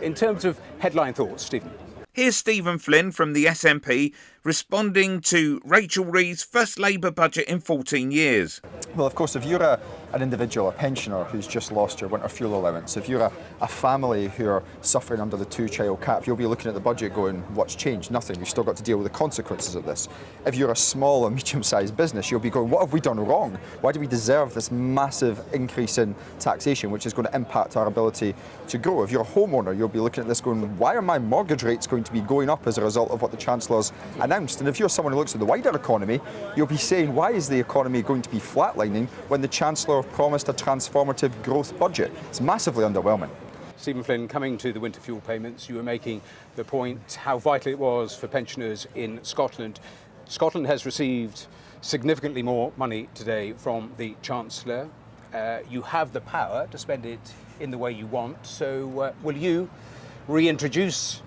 In terms of headline thoughts, Stephen. Here's Stephen Flynn from the SNP responding to Rachel Reeves' first Labour budget in 14 years. Well, of course, if you're an individual, a pensioner who's just lost your winter fuel allowance, if you're a family who are suffering under the two-child cap, you'll be looking at the budget going, what's changed? Nothing. You've still got to deal with the consequences of this. If you're a small or medium-sized business, you'll be going, what have we done wrong? Why do we deserve this massive increase in taxation, which is going to impact our ability to grow? If you're a homeowner, you'll be looking at this going, why are my mortgage rates going to be going up as a result of what the Chancellor's announced? And if you're someone who looks at the wider economy, you'll be saying, why is the economy going to be flatlining when the Chancellor promised a transformative growth budget? It's massively underwhelming. Stephen Flynn, coming to the winter fuel payments, you were making the point how vital it was for pensioners in Scotland. Scotland has received significantly more money today from the Chancellor. You have the power to spend it in the way you want, so will you reintroduce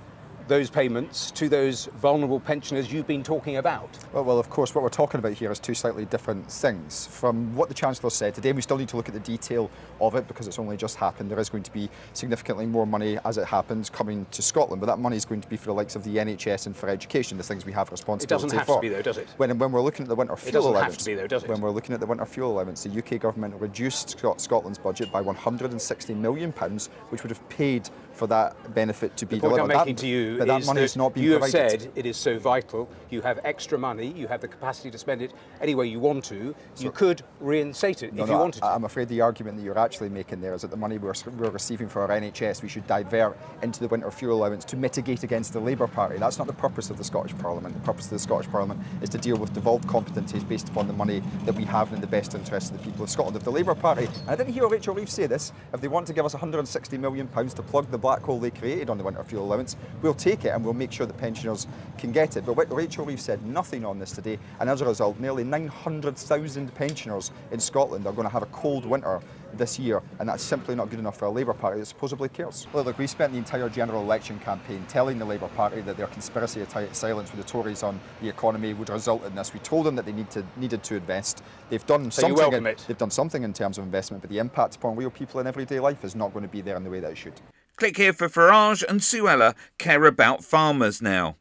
those payments to those vulnerable pensioners you've been talking about? Well, of course, what we're talking about here is two slightly different things. From what the Chancellor said today, we still need to look at the detail of it because it's only just happened. There is going to be significantly more money as it happens coming to Scotland, but that money is going to be for the likes of the NHS and for education, the things we have responsibility for. It doesn't have to be though, does it? When we're looking at the winter fuel allowance, it doesn't have to be though, does it? When we're looking at the winter fuel allowance, the UK government reduced Scotland's budget by £160 million, which would have paid for that benefit to be delivered. The point I'm making to you but is that money is not being you have provided. said it is so vital, you have extra money, you have the capacity to spend it any way you want to, you could reinstate it if you wanted to. I'm afraid the argument that you're actually making there is that the money we're receiving for our NHS we should divert into the winter fuel allowance to mitigate against the Labour Party. That's not the purpose of the Scottish Parliament. The purpose of the Scottish Parliament is to deal with devolved competencies based upon the money that we have in the best interest of the people of Scotland. If the Labour Party, and I didn't hear Rachel Reeves say this, if they want to give us £160 million to plug the black hole they created on the winter fuel allowance, we'll take it and we'll make sure that pensioners can get it. But Rachel Reeves said nothing on this today, and as a result, nearly 900,000 pensioners in Scotland are going to have a cold winter this year, and that's simply not good enough for a Labour Party that supposedly cares. Well, look, we spent the entire general election campaign telling the Labour Party that their conspiracy to silence with the Tories on the economy would result in this. We told them that they needed to invest. They've done something. You welcome it. They've done something in terms of investment, but the impact upon real people in everyday life is not going to be there in the way that it should. Click here for Farage and Suella care about farmers now.